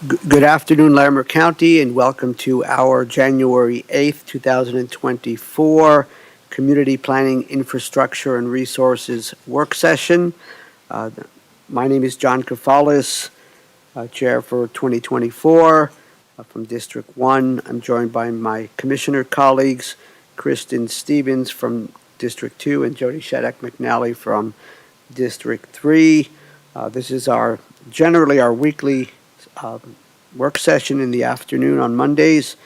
Good afternoon, Larimer County, and welcome to our January 8th, 2024 Community Planning Infrastructure and Resources Work Session. My name is John Kafalis, Chair for 2024 from District 1. I'm joined by my Commissioner colleagues, Kristen Stevens from District 2 and Jody Shaddock McNally from District 3. This is generally our weekly work session in the afternoon on Mondays,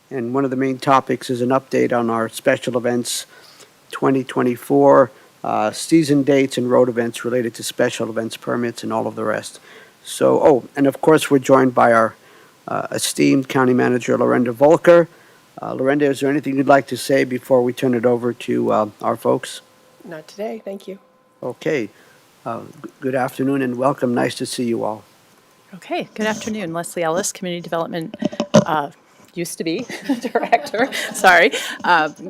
and one of the main topics is an update on our special events 2024 season dates and road events related to special events permits and all of the rest. So, and of course we're joined by our esteemed County Manager Lorenda Volker. Lorenda, is there anything you'd like to say before we turn it over to our folks? Not today, thank you. Okay. Good afternoon and welcome. Nice to see you all. Okay, good afternoon. Leslie Ellis, Community Development, used to be Director,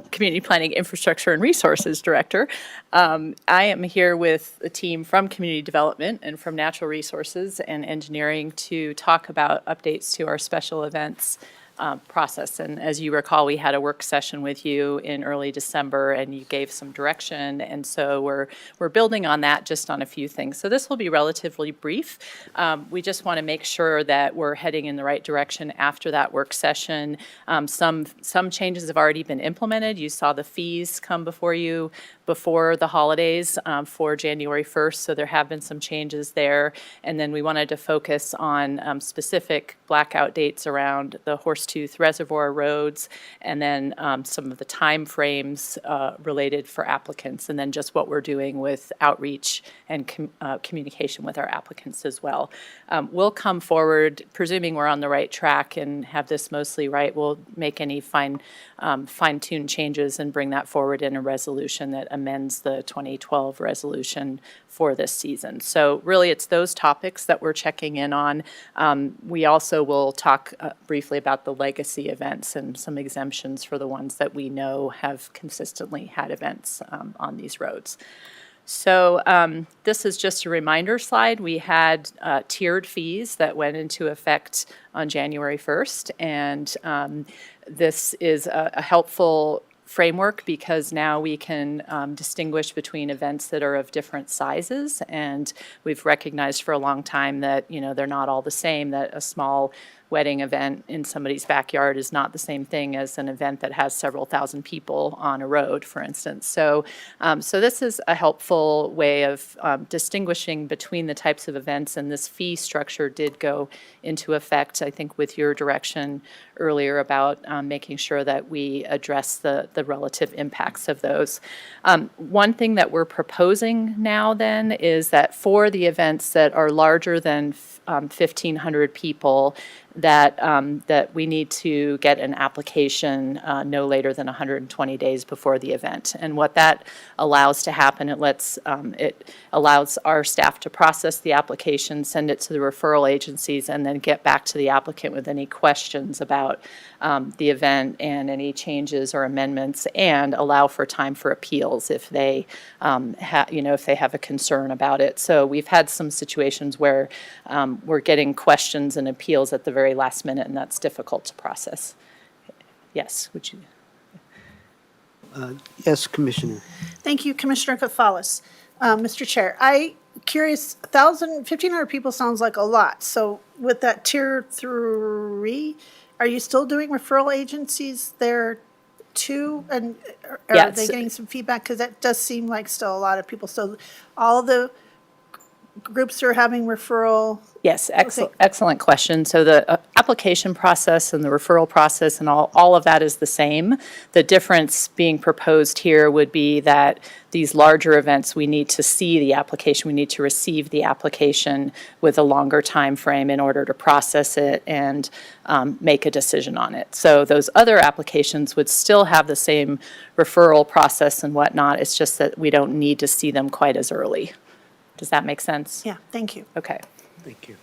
Community Planning, Infrastructure, and Resources Director. I am here with a team from Community Development and from Natural Resources and Engineering to talk about updates to our special events process. And as you recall, we had a work session with you in early December and you gave some direction. And so we're building on that, just on a few things. So this will be relatively brief. We just want to make sure that we're heading in the right direction after that work session. Some changes have already been implemented. You saw the fees come before you before the holidays for January 1st. So there have been some changes there. And then we wanted to focus on specific blackout dates around the Horsetooth Reservoir roads, and then some of the time frames related for applicants, and then just what we're doing with outreach and communication with our applicants as well. We'll come forward, presuming we're on the right track and have this mostly right, we'll make any fine-tuned changes and bring that forward in a resolution that amends the 2012 resolution for this season. So really it's those topics that we're checking in on. We also will talk briefly about the legacy events and some exemptions for the ones that we know have consistently had events on these roads. So this is just a reminder slide. We had tiered fees that went into effect on January 1st, and this is a helpful framework because now we can distinguish between events that are of different sizes, and we've recognized for a long time that they're not all the same, that a small wedding event in somebody's backyard is not the same thing as an event that has several thousand people on a road, for instance. So this is a helpful way of distinguishing between the types of events, and this fee structure did go into effect, I think, with your direction earlier about making sure that we address the relative impacts of those. One thing that we're proposing now then is that for the events that are larger than 1,500 people, that we need to get an application no later than 120 days before the event. And what that allows to happen, it allows our staff to process the application, send it to the referral agencies, and then get back to the applicant with any questions about the event and any changes or amendments, and allow for time for appeals if they if they have a concern about it. So we've had some situations where we're getting questions and appeals at the very last minute, and that's difficult to process. Yes, would you? Yes, Commissioner. Thank you, Commissioner Kafalis. Mr. Chair, curious, 1,500 people sounds like a lot. So with that tier 3, are you still doing referral agencies there too? And are they getting some feedback? Because that does seem like still a lot of people. So all of the groups are having referral? Yes, excellent question. So the application process and the referral process and all of that is the same. The difference being proposed here would be that these larger events, we need to see the application, we need to receive the application with a longer time frame in order to process it and make a decision on it. So those other applications would still have the same referral process and whatnot. It's just that we don't need to see them quite as early. Does that make sense? Yeah, thank you. Okay. Thank you.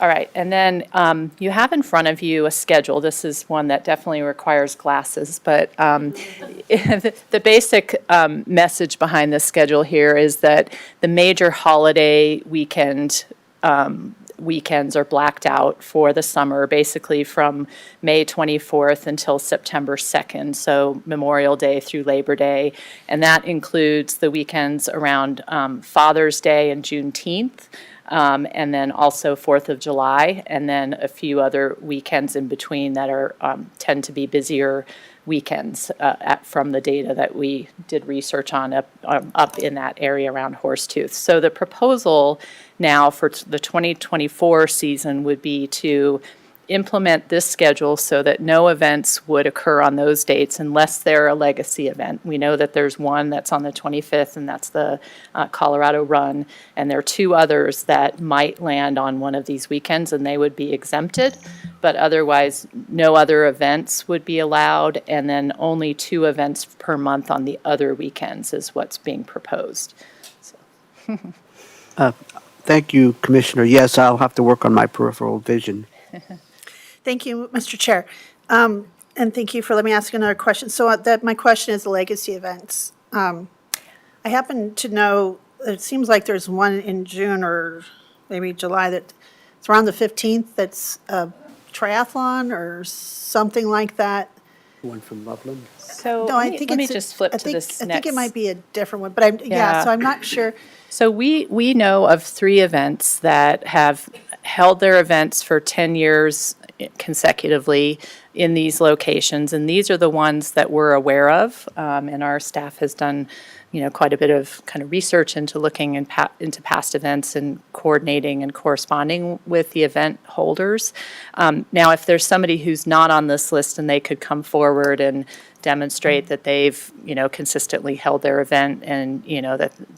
All right, and then you have in front of you a schedule. This is one that definitely requires glasses, but the basic message behind this schedule here is that the major holiday weekend weekends are blacked out for the summer, basically from May 24th until September 2nd, so Memorial Day through Labor Day. And that includes the weekends around Father's Day and Juneteenth, and then also 4th of July, and then a few other weekends in between that are tend to be busier weekends from the data that we did research on up in that area around Horsetooth. So the proposal now for the 2024 season would be to implement this schedule so that no events would occur on those dates unless they're a legacy event. We know that there's one that's on the 25th, and that's the Colorado Run, and there are two others that might land on one of these weekends, and they would be exempted, but otherwise no other events would be allowed, and then only 2 events per month on the other weekends is what's being proposed. Thank you, Commissioner. Yes, I'll have to work on my peripheral vision. Thank you, Mr. Chair. And thank you for letting me ask another question. So my question is the legacy events. I happen to know, it seems like there's one in June or maybe July that it's around the 15th that's a triathlon or something like that. One from Loveland. So No, I think let me it's just flip to this I next. think it might be a different one, but Yeah. so I'm not sure. So we know of 3 events that have held their events for 10 years consecutively in these locations, and these are the ones that we're aware of, and our staff has done, quite a bit of kind of research into looking into past events and coordinating and corresponding with the event holders. Now, if there's somebody who's not on this list and they could come forward and demonstrate that they've, consistently held their event and,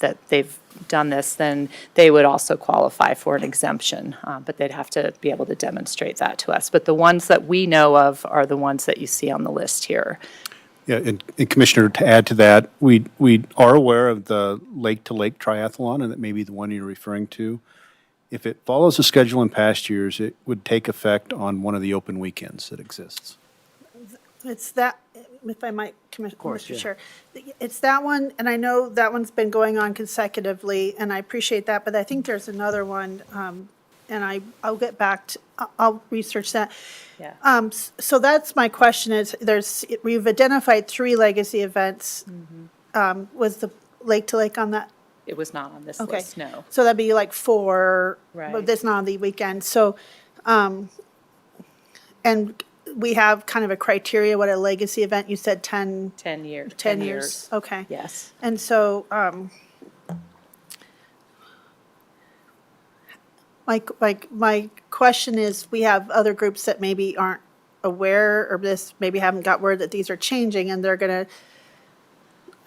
that they've done this, then they would also qualify for an exemption, but they'd have to be able to demonstrate that to us. But the ones that we know of are the ones that you see on the list here. Yeah, and Commissioner, to add to that, we are aware of the lake-to-lake triathlon, and that may be the one you're referring to. If it follows the schedule in past years, it would take effect on one of the open weekends that exists. It's that, if I might, course, Mr. yeah. Chair, it's that one, and I know that one's been going on consecutively, and I appreciate that, but I think there's another one, and I'll get back to, I'll research that. Yeah. So that's my question is, we've identified 3 legacy events. Was the Lake to Lake on that? It was not on this Okay. list, no. So that'd be like 4, Right. but that's not on the weekend. So, and we have kind of a criteria, what a legacy event, you said 10 10 years. 10 years, okay. Yes. And so, my question is, we have other groups that maybe aren't aware or this, maybe haven't got word that these are changing, and they're gonna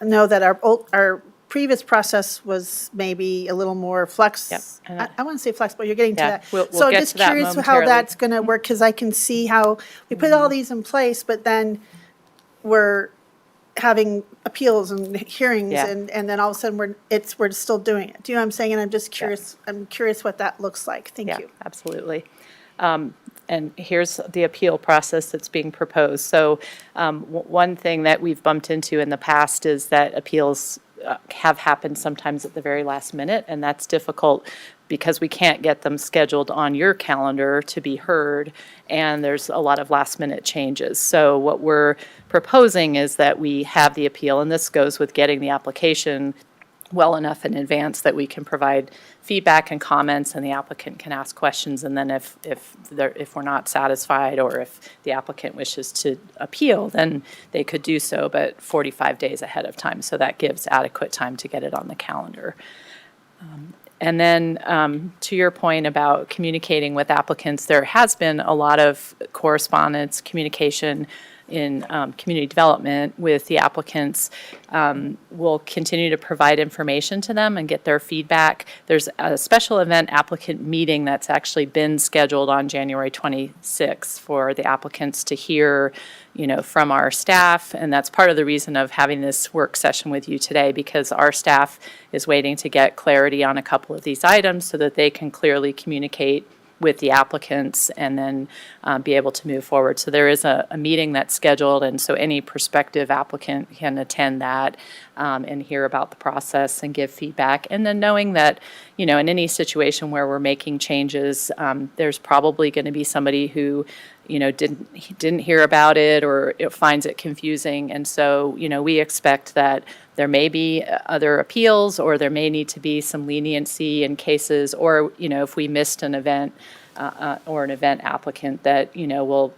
know that our previous process was maybe a little more Yep, and I want to say flexible, you're getting to Yeah, that. we'll So I'm get just to that curious how momentarily. that's gonna work, because I can see how we put all these in place, but then we're having appeals and hearings, Yeah. and then all of a sudden we're still doing it. Do you know what I'm saying? And I'm just curious, I'm curious what that looks like. Thank Yeah, you. absolutely. And here's the appeal process that's being proposed. So one thing that we've bumped into in the past is that appeals have happened sometimes at the very last minute, and that's difficult because we can't get them scheduled on your calendar to be heard, and there's a lot of last-minute changes. So what we're proposing is that we have the appeal, and this goes with getting the application well enough in advance that we can provide feedback and comments, and the applicant can ask questions, and then if we're not satisfied, or if the applicant wishes to appeal, then they could do so, but 45 days ahead of time. So that gives adequate time to get it on the calendar. And then to your point about communicating with applicants, there has been a lot of correspondence, communication in community development with the applicants. We'll continue to provide information to them and get their feedback. There's a special event applicant meeting that's actually been scheduled on January 26th for the applicants to hear, from our staff, and that's part of the reason of having this work session with you today, because our staff is waiting to get clarity on a couple of these items so that they can clearly communicate with the applicants and then be able to move forward. So there is a meeting that's scheduled, and so any prospective applicant can attend that and hear about the process and give feedback. And then knowing that, in any situation where we're making changes, there's probably going to be somebody who didn't hear about it or finds it confusing. And so, we expect that there may be other appeals, or there may need to be some leniency in cases, or, if we missed an event or an event applicant, that, we'll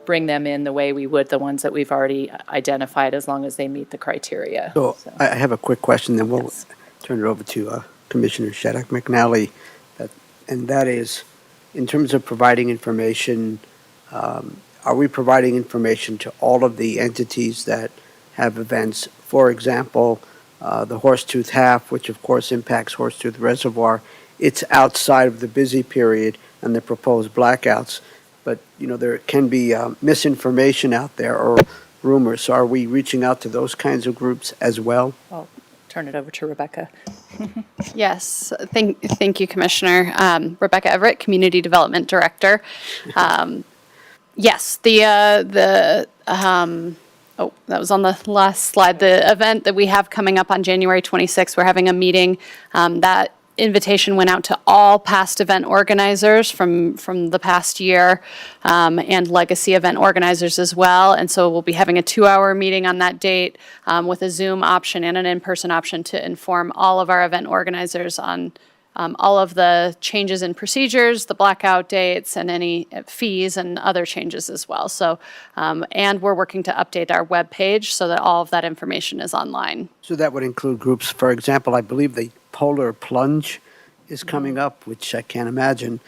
bring them in the way we would the ones that we've already identified, as long as they meet the criteria. So I have a quick question, then we'll Yes. turn it over to Commissioner Shattuck McNally. And that is, in terms of providing information, are we providing information to all of the entities that have events? For example, the Horsetooth Half, which of course impacts Horsetooth Reservoir, it's outside of the busy period and the proposed blackouts. But, there can be misinformation out there or rumors. So are we reaching out to those kinds of groups as well? I'll turn it over to Rebecca. Yes, thank you, Commissioner. Rebecca Everett, Community Development Director. Yes, that was on the last slide. The event that we have coming up on January 26th, we're having a meeting. That invitation went out to all past event organizers from the past year, and legacy event organizers as well. And so we'll be having a 2-hour meeting on that date with a Zoom option and an in-person option to inform all of our event organizers on all of the changes in procedures, the blackout dates, and any fees and other changes as well. So, and we're working to update our webpage so that all of that information is online. So that would include groups, for example, I believe the Polar Plunge is coming up, which I can't imagine.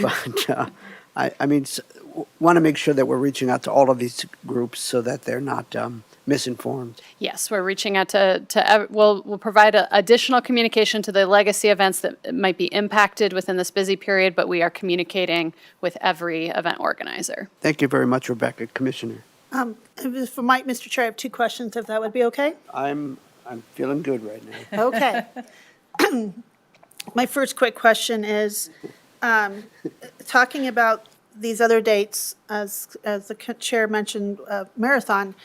But want to make sure that we're reaching out to all of these groups so that they're not misinformed. Yes, we're reaching out we'll provide additional communication to the legacy events that might be impacted within this busy period, but we are communicating with every event organizer. Thank you very much, Rebecca. Commissioner. For Mike, Mr. Chair, I have 2 questions, if that would be okay? I'm feeling good right now. Okay. My first quick question is, talking about these other dates, as the chair mentioned, marathon,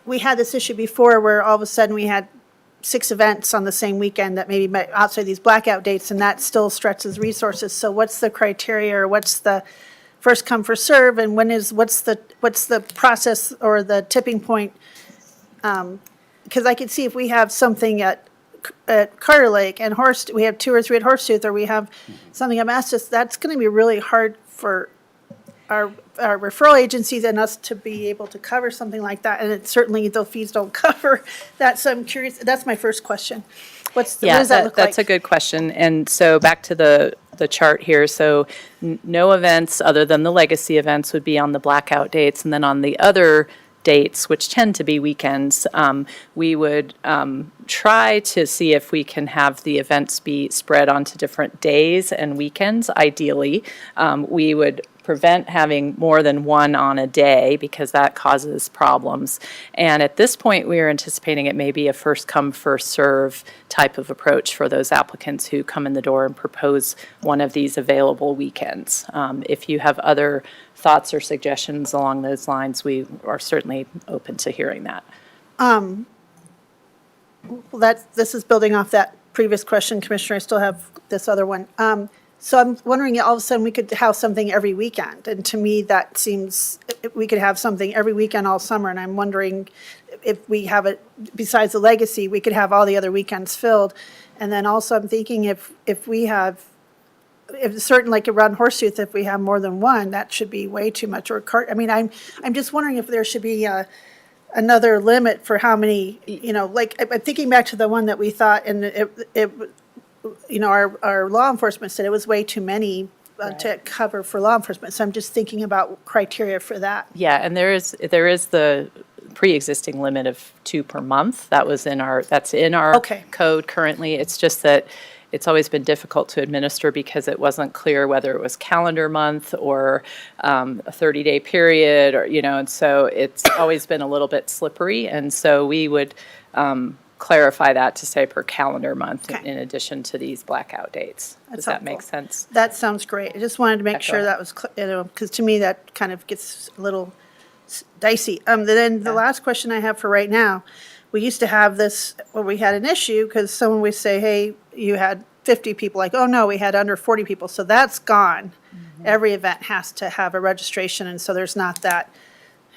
we had this issue before where all of a sudden we had 6 events on the same weekend that maybe met outside these blackout dates, and that still stretches resources. So what's the criteria, or what's the first come, first serve, and what's the process or the tipping point? Because I could see if we have something at Carter Lake and we have 2 or 3 at Horsetooth, or we have something at Mastis, that's going to be really hard for our referral agencies and us to be able to cover something like that. And certainly the fees don't cover that. So I'm curious, that's my first question. What does that look like? That's a good question. And so back to the chart here. So no events other than the legacy events would be on the blackout dates. And then on the other dates, which tend to be weekends, we would try to see if we can have the events be spread onto different days and weekends. Ideally, we would prevent having more than one on a day because that causes problems. And at this point, we are anticipating it may be a first come, first serve type of approach for those applicants who come in the door and propose one of these available weekends. If you have other thoughts or suggestions along those lines, we are certainly open to hearing that. Well, this is building off that previous question, Commissioner. I still have this other one. So I'm wondering, all of a sudden, we could have something every weekend. And to me, that seems, we could have something every weekend all summer. And I'm wondering if we have it, besides the legacy, we could have all the other weekends filled. And then also I'm thinking if certain, like around Horsetooth, if we have more than one, that should be way too much. I'm just wondering if there should be another limit for how many, like I'm thinking back to the one that we thought, and our law enforcement said it was way too many to cover for law enforcement. So I'm just thinking about criteria for that. Yeah, and there is the pre-existing limit of 2 per month. That's in our Okay. code currently. It's just that it's always been difficult to administer because it wasn't clear whether it was calendar month or a 30-day period, or and so it's always been a little bit slippery. And so we would clarify that to say per calendar month Okay. in addition to these blackout dates. Does That's that make helpful. sense? That sounds great. I just wanted to make sure Excellent. that was, because to me, that kind of gets a little dicey. Then the Yeah. last question I have for right now, we used to have this, where we had an issue, because someone would say, hey, you had 50 people, like, oh, no, we had under 40 people. So that's gone. Every event has to have a registration, and so there's not that,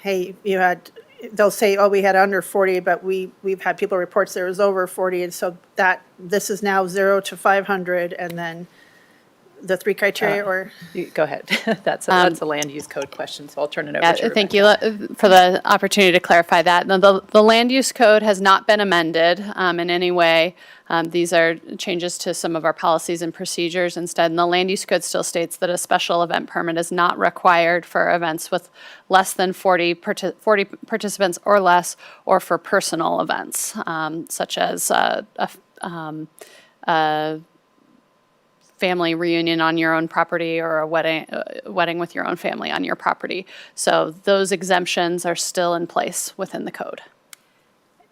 hey, you had, they'll say, oh, we had under 40, but we've had people reports there was over 40, and so that, this is now 0 to 500, and then the three criteria, or? Go ahead. That's a land use code question, so I'll turn it over Yeah, to thank Rebecca. you for the opportunity to clarify that. Now, the land use code has not been amended in any way. These are changes to some of our policies and procedures instead. And the land use code still states that a special event permit is not required for events with less than 40 participants or less, or for personal events, such as a family reunion on your own property, or a wedding with your own family on your property. So those exemptions are still in place within the code.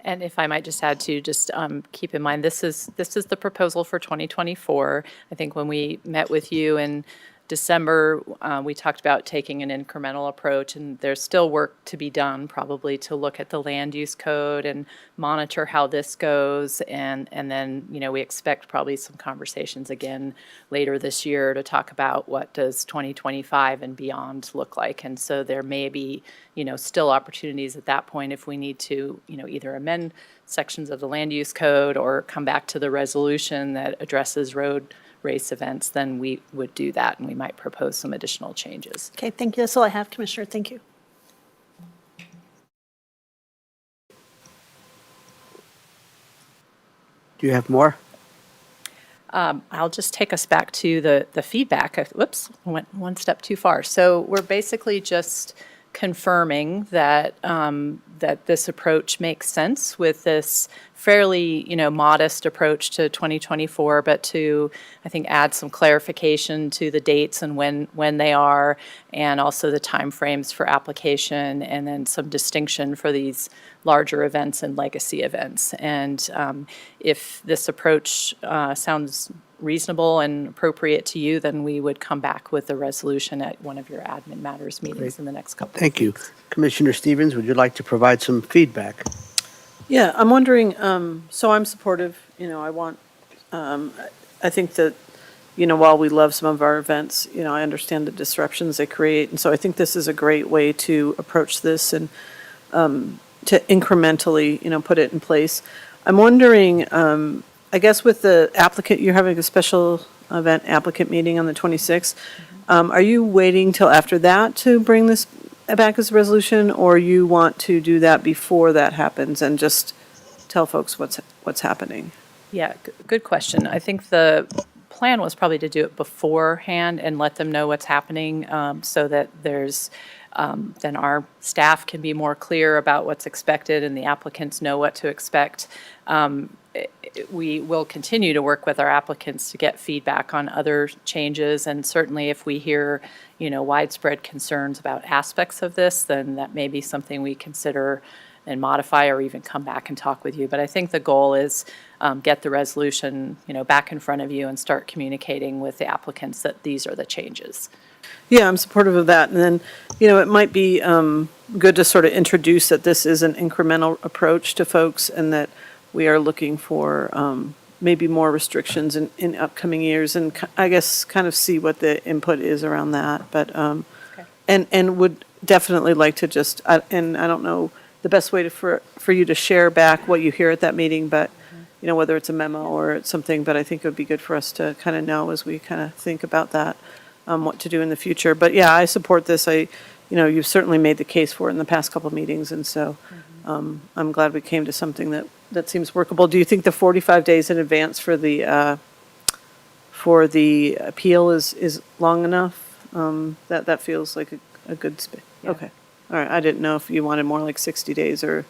And if I might just add to, just keep in mind, this is the proposal for 2024. I think when we met with you in December, we talked about taking an incremental approach, and there's still work to be done, probably to look at the land use code and monitor how this goes. And then, we expect probably some conversations again later this year to talk about what does 2025 and beyond look like. And so there may be, still opportunities at that point if we need to, either amend sections of the land use code or come back to the resolution that addresses road race events, then we would do that, and we might propose some additional changes. Okay, thank you. That's all I have, Commissioner. Thank you. Do you have more? I'll just take us back to the feedback. Whoops, I went one step too far. So we're basically just confirming that that this approach makes sense with this fairly, modest approach to 2024, but to, I think, add some clarification to the dates and when they are, and also the timeframes for application, and then some distinction for these larger events and legacy events. And if this approach sounds reasonable and appropriate to you, then we would come back with a resolution at one of your admin matters meetings in the next couple of Thank you. weeks. Commissioner Stevens, would you like to provide some feedback? Yeah, I'm wondering, so I'm supportive, I think that, while we love some of our events, I understand the disruptions they create. And so I think this is a great way to approach this and to incrementally, put it in place. I'm wondering, I guess with the applicant, you're having a special event applicant meeting on the 26th. Are you waiting till after that to bring this back as a resolution, or you want to do that before that happens and just tell folks what's happening? Yeah, good question. I think the plan was probably to do it beforehand and let them know what's happening, so that there's, then our staff can be more clear about what's expected and the applicants know what to expect. We will continue to work with our applicants to get feedback on other changes, and certainly if we hear, widespread concerns about aspects of this, then that may be something we consider and modify, or even come back and talk with you. But I think the goal is get the resolution, back in front of you and start communicating with the applicants that these are the changes. Yeah, I'm supportive of that. And then, it might be good to sort of introduce that this is an incremental approach to folks, and that we are looking for maybe more restrictions in upcoming years, and I guess kind of see what the input is around that. But, and would definitely like to just, and I don't know the best way for you to share back what you hear at that meeting, but, whether it's a memo or it's something, but I think it would be good for us to kind of know as we kind of think about that, what to do in the future. But yeah, I support this. You've certainly made the case for it in the past couple of meetings, and so I'm glad we came to something that seems workable. Do you think the 45 days in advance for the appeal is long enough? That feels like a good Yeah. Okay. All right. I didn't know if you wanted more like 60 days or,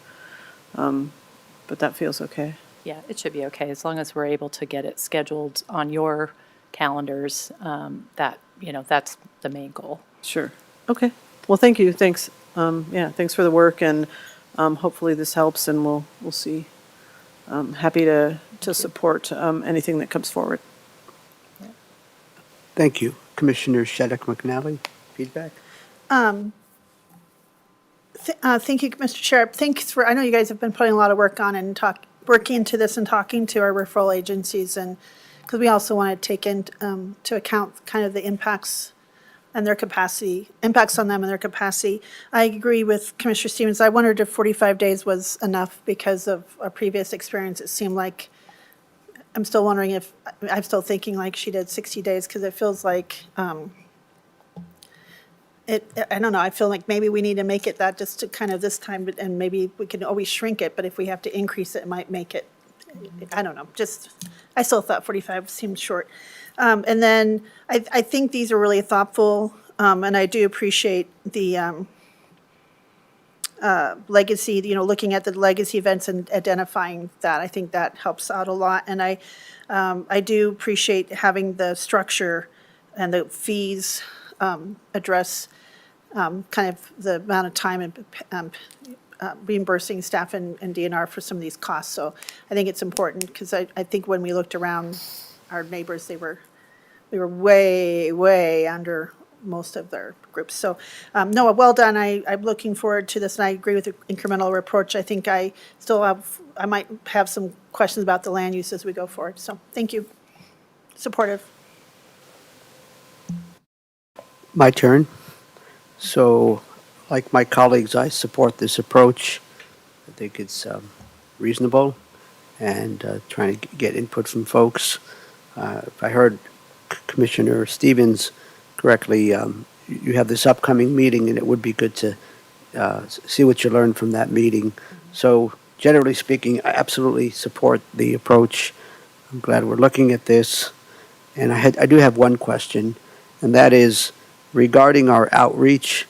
but that feels okay. Yeah, it should be okay, as long as we're able to get it scheduled on your calendars, that's the main goal. Sure. Okay. Well, thank you. Thanks. Thanks for the work, and hopefully this helps, and we'll see happy to support anything that comes forward. Thank you. Commissioner Sheddock McNally, feedback? Thank you, Mr. Chair. Thanks for, I know you guys have been putting a lot of work on and working into this and talking to our referral agencies, and because we also want to take into account kind of the impacts and their capacity, impacts on them and their capacity. I agree with Commissioner Stevens. I wondered if 45 days was enough because of our previous experience. It seemed like, I'm still wondering if, I'm still thinking like she did 60 days, because it feels like, I don't know, I feel like maybe we need to make it that just to kind of this time, and maybe we can always shrink it, but if we have to increase it, it might make it, I don't know, just, I still thought 45 seemed short. And then I think these are really thoughtful, and I do appreciate the legacy, looking at the legacy events and identifying that. I think that helps out a lot. And I do appreciate having the structure and the fees address kind of the amount of time and reimbursing staff and DNR for some of these costs. So I think it's important, because I think when we looked around our neighbors, we were way, way under most of their groups. So, no, well done. I'm looking forward to this, and I agree with the incremental approach. I think I might have some questions about the land use as we go forward. So thank you. Supportive. My turn. So, like my colleagues, I support this approach. I think it's reasonable, and trying to get input from folks. If I heard Commissioner Stevens correctly, you have this upcoming meeting, and it would be good to see what you learned from that meeting. So, generally speaking, I absolutely support the approach. I'm glad we're looking at this. And I do have one question, and that is, regarding our outreach,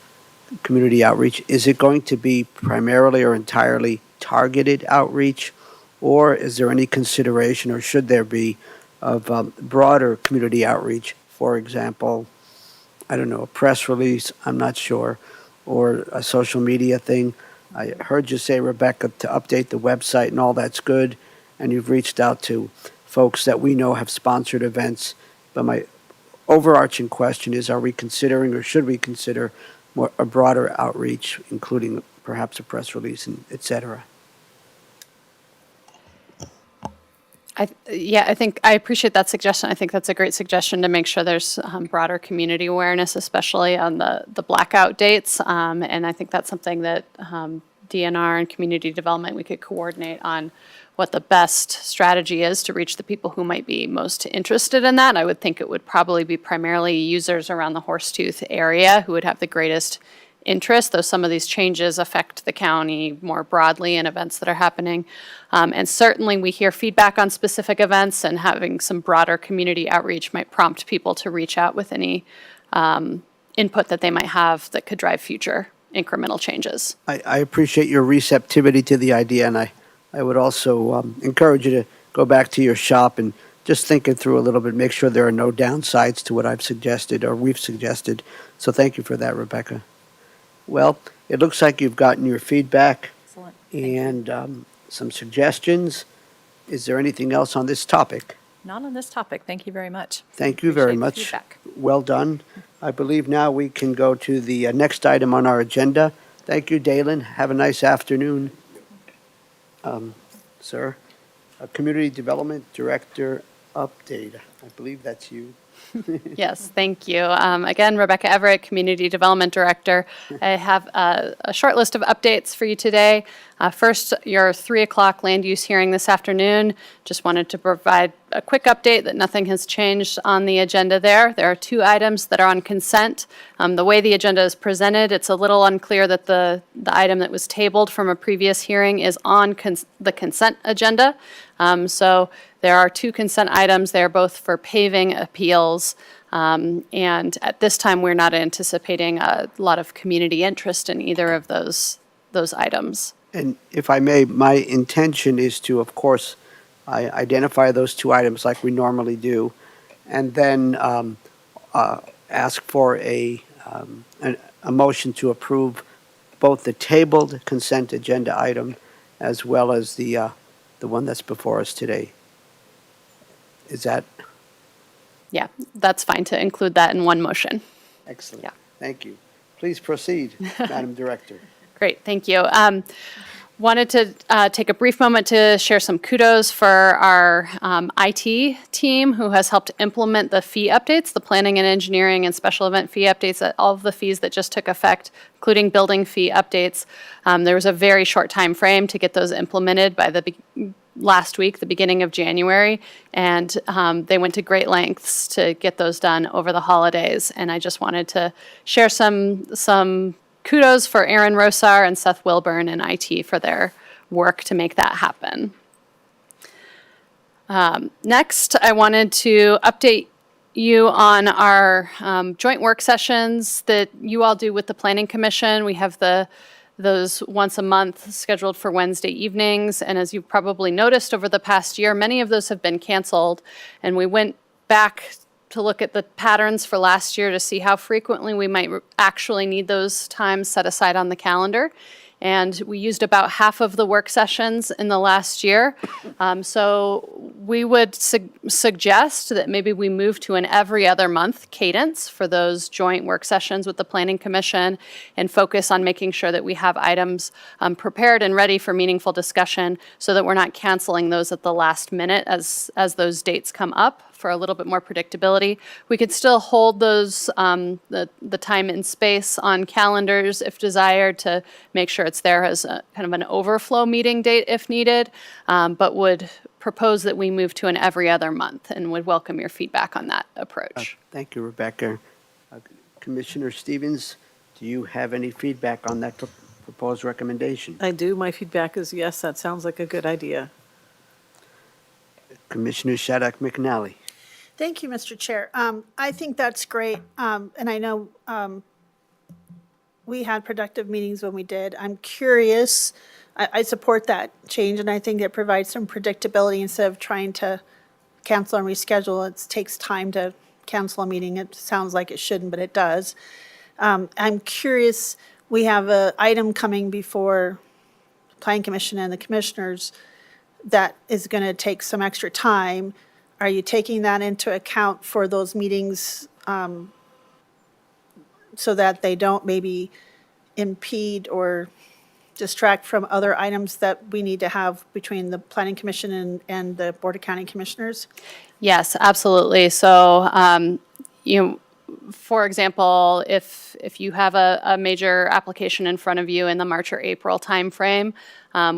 community outreach, is it going to be primarily or entirely targeted outreach, or is there any consideration, or should there be, of broader community outreach? For example, I don't know, a press release, I'm not sure, or a social media thing. I heard you say, Rebecca, to update the website, and all that's good, and you've reached out to folks that we know have sponsored events, but my overarching question is, are we considering, or should we consider, a broader outreach, including perhaps a press release, and et cetera? I think I appreciate that suggestion. I think that's a great suggestion to make sure there's broader community awareness, especially on the blackout dates. And I think that's something that DNR and community development, we could coordinate on what the best strategy is to reach the people who might be most interested in that. I would think it would probably be primarily users around the Horsetooth area who would have the greatest interest, though some of these changes affect the county more broadly in events that are happening. And certainly we hear feedback on specific events, and having some broader community outreach might prompt people to reach out with any input that they might have that could drive future incremental changes. I appreciate your receptivity to the idea, and I would also encourage you to go back to your shop and just think it through a little bit, make sure there are no downsides to what I've suggested or we've suggested. So thank you for that, Rebecca. Well, it looks like you've gotten your feedback Excellent. and some suggestions. Is there anything else on this topic? Not on this topic. Thank you very much. Thank you very Appreciate the much. feedback. Well done. I believe now we can go to the next item on our agenda. Thank you, Dalen. Have a nice afternoon, sir. Community Development Director update. I believe that's you. Yes, thank you. Again, Rebecca Everett, Community Development Director. I have a short list of updates for you today. First, your 3 o'clock land use hearing this afternoon. Just wanted to provide a quick update that nothing has changed on the agenda there. There are 2 items that are on consent. The way the agenda is presented, it's a little unclear that the item that was tabled from a previous hearing is on the consent agenda. So there are 2 consent items. They are both for paving appeals. And at this time, we're not anticipating a lot of community interest in either of those items. And if I may, my intention is to, of course, identify those 2 items like we normally do, and then ask for a motion to approve both the tabled consent agenda item as well as the the one that's before us today. Is that Yeah, that's fine to include that in one motion. excellent? Yeah. Thank you. Please proceed, Madam Director. Great, thank you. Wanted to take a brief moment to share some kudos for our IT team who has helped implement the fee updates, the planning and engineering and special event fee updates, all of the fees that just took effect, including building fee updates. There was a very short time frame to get those implemented by the last week, the beginning of January, and they went to great lengths to get those done over the holidays. And I just wanted to share some kudos for Aaron Rosar and Seth Wilburn in IT for their work to make that happen. Next, I wanted to update you on our joint work sessions that you all do with the Planning Commission. We have those once a month scheduled for Wednesday evenings. And as you've probably noticed over the past year, many of those have been canceled. And we went back to look at the patterns for last year to see how frequently we might actually need those times set aside on the calendar. And we used about half of the work sessions in the last year. So we would suggest that maybe we move to an every other month cadence for those joint work sessions with the Planning Commission and focus on making sure that we have items prepared and ready for meaningful discussion so that we're not canceling those at the last minute as those dates come up. For a little bit more predictability. We could still hold those, the time and space on calendars if desired to make sure it's there as a, kind of an overflow meeting date if needed, but would propose that we move to an every other month and would welcome your feedback on that approach. Thank you, Rebecca. Commissioner Stevens, do you have any feedback on that proposed recommendation? I do. My feedback is yes, that sounds like a good idea. Commissioner Shattuck McNally. Thank you, Mr. Chair. I think that's great, and I know we had productive meetings when we did. I'm curious, I support that change, and I think it provides some predictability instead of trying to cancel and reschedule. It takes time to cancel a meeting. It sounds like it shouldn't, but it does. I'm curious, we have an item coming before the Planning Commission and the commissioners that is going to take some extra time. Are you taking that into account for those meetings so that they don't maybe impede or distract from other items that we need to have between the Planning Commission and the Board of County Commissioners? Yes, absolutely. So, for example, if you have a major application in front of you in the March or April timeframe,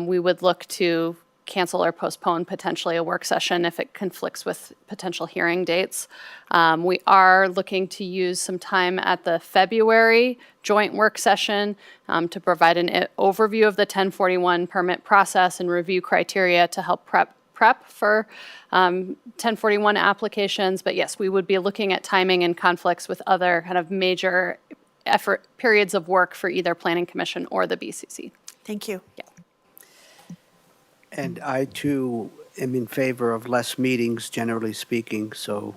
we would look to cancel or postpone potentially a work session if it conflicts with potential hearing dates. We are looking to use some time at the February joint work session to provide an overview of the 1041 permit process and review criteria to help prep for 1041 applications. But yes, we would be looking at timing and conflicts with other kind of major periods of work for either Planning Commission or the BCC. Thank you. Yeah. And I too am in favor of less meetings, generally speaking, so,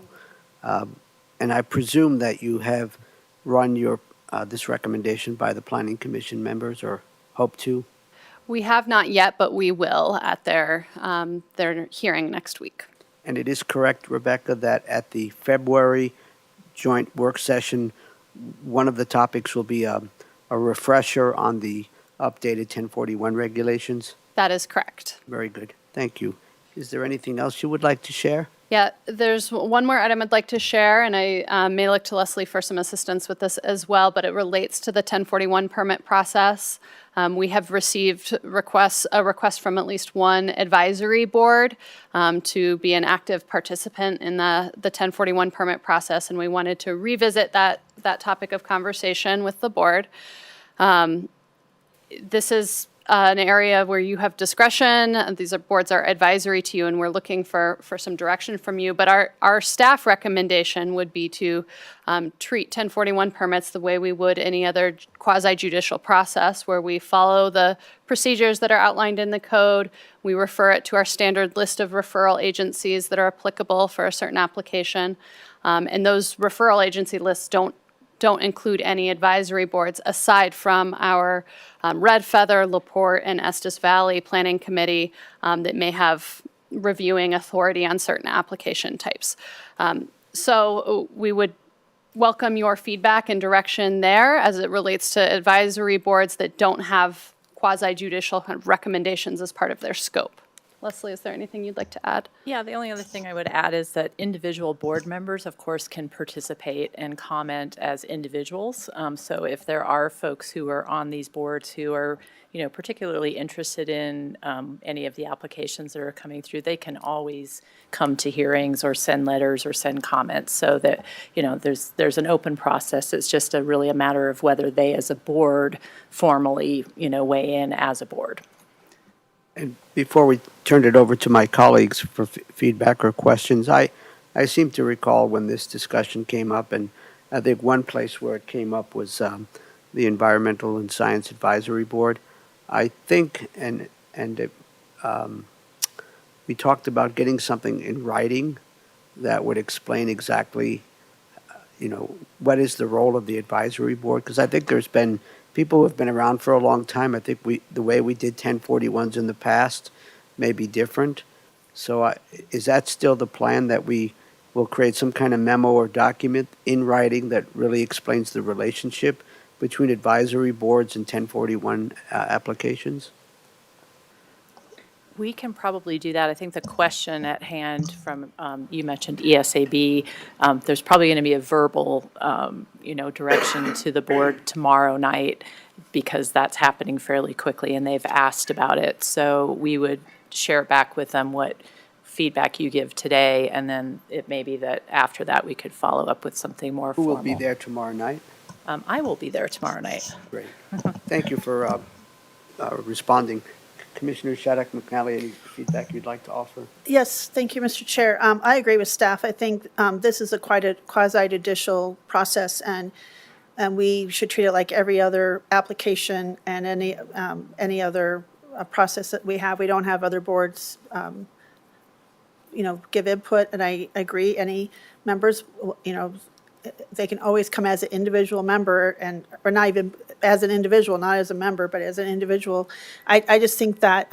and I presume that you have run your, this recommendation by the Planning Commission members or hope to? We have not yet, but we will at their hearing next week. And it is correct, Rebecca, that at the February joint work session, one of the topics will be a refresher on the updated 1041 regulations? That is correct. Very good. Thank you. Is there anything else you would like to share? Yeah, there's one more item I'd like to share, and I may look to Leslie for some assistance with this as well, but it relates to the 1041 permit process. We have received a request from at least one advisory board to be an active participant in the 1041 permit process, and we wanted to revisit that topic of conversation with the board. This is an area where you have discretion. These boards are advisory to you, and we're looking for some direction from you. But our staff recommendation would be to treat 1041 permits the way we would any other quasi-judicial process, where we follow the procedures that are outlined in the code. We refer it to our standard list of referral agencies that are applicable for a certain application. And those referral agency lists don't don't include any advisory boards aside from our Red Feather, LaPorte, and Estes Valley Planning Committee that may have reviewing authority on certain application types. So we would welcome your feedback and direction there as it relates to advisory boards that don't have quasi-judicial kind of recommendations as part of their scope. Leslie, is there anything you'd like to add? Yeah, the only other thing I would add is that individual board members, of course, can participate and comment as individuals. So if there are folks who are on these boards who are, particularly interested in any of the applications that are coming through, they can always come to hearings or send letters or send comments so that, there's an open process. It's just really a matter of whether they as a board formally, weigh in as a board. And before we turned it over to my colleagues for feedback or questions, I seem to recall when this discussion came up, and I think one place where it came up was the Environmental and Science Advisory Board. I think, we talked about getting something in writing that would explain exactly, what is the role of the advisory board? Because I think there's been people who have been around for a long time. I think the way we did 1041s in the past may be different. So is that still the plan, that we will create some kind of memo or document in writing that really explains the relationship between advisory boards and 1041 applications? We can probably do that. I think the question at hand from, you mentioned ESAB, there's probably going to be a verbal, direction to the board tomorrow night because that's happening fairly quickly and they've asked about it. So we would share back with them what feedback you give today, and then it may be that after that we could follow up with something more Who formal. will be there tomorrow night? I will be there tomorrow night. Great. Thank you for responding. Commissioner Shattuck McNally, any feedback you'd like to offer? Yes, thank you, Mr. Chair. I agree with staff. I think this is quite a quasi-judicial process, and we should treat it like every other application and any other process that we have. We don't have other boards, give input, and I agree. Any members, they can always come as an individual member or not even as an individual, not as a member, but as an individual. I just think that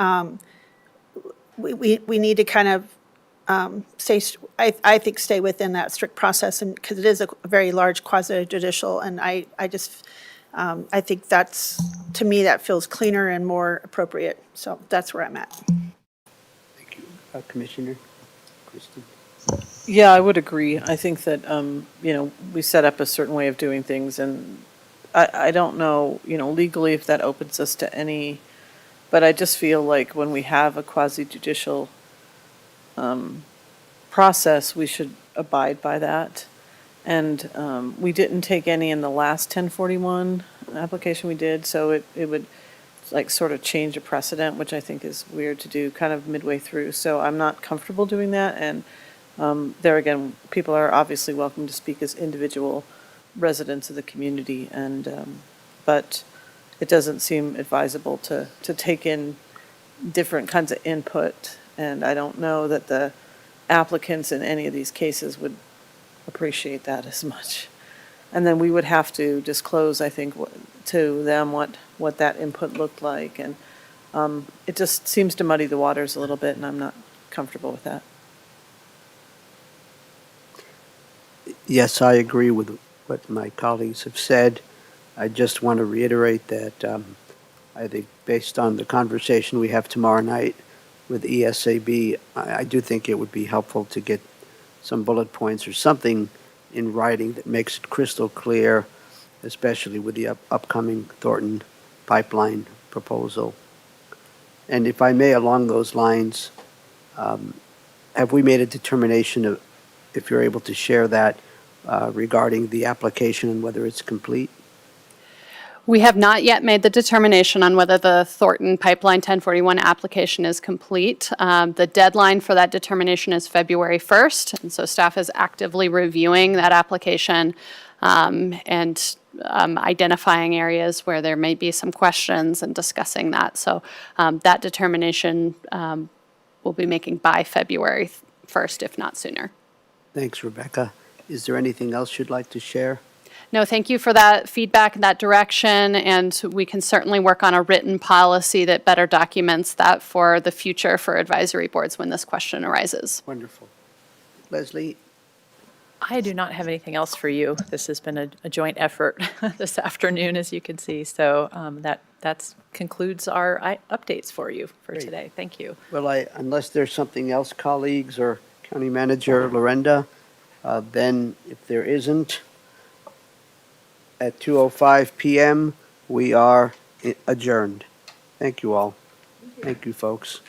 we need to kind of stay within that strict process, and because it is a very large quasi-judicial, and I think to me, that feels cleaner and more appropriate. So that's where I'm at. Thank you. Commissioner Christie? Yeah, I would agree. I think that, we set up a certain way of doing things, and I don't know, legally if that opens us to any, but I just feel like when we have a quasi-judicial process, we should abide by that. And we didn't take any in the last 1041 application we did, so it would sort of change a precedent, which I think is weird to do kind of midway through. So I'm not comfortable doing that, and there again, people are obviously welcome to speak as individual residents of the community, and but it doesn't seem advisable to take in different kinds of input, and I don't know that the applicants in any of these cases would appreciate that as much. And then we would have to disclose, I think, to them what that input looked like, and it just seems to muddy the waters a little bit, and I'm not comfortable with that. Yes, I agree with what my colleagues have said. I just want to reiterate that I think based on the conversation we have tomorrow night with ESAB, I do think it would be helpful to get some bullet points or something in writing that makes it crystal clear, especially with the upcoming Thornton pipeline proposal. And if I may, along those lines, have we made a determination of, if you're able to share that, regarding the application and whether it's complete? We have not yet made the determination on whether the Thornton Pipeline 1041 application is complete. The deadline for that determination is February 1st, and so staff is actively reviewing that application and identifying areas where there may be some questions and discussing that. So that determination we'll be making by February 1st, if not sooner. Thanks, Rebecca. Is there anything else you'd like to share? No, thank you for that feedback and that direction, and we can certainly work on a written policy that better documents that for the future for advisory boards when this question arises. Wonderful. Leslie? I do not have anything else for you. This has been a joint effort this afternoon, as you can see. So that concludes our updates for you for Great. today. Thank you. Well, unless there's something else, colleagues or County Manager Lorenda, then if there isn't, at 2:05 PM, we are adjourned. Thank you all. Thank you, folks.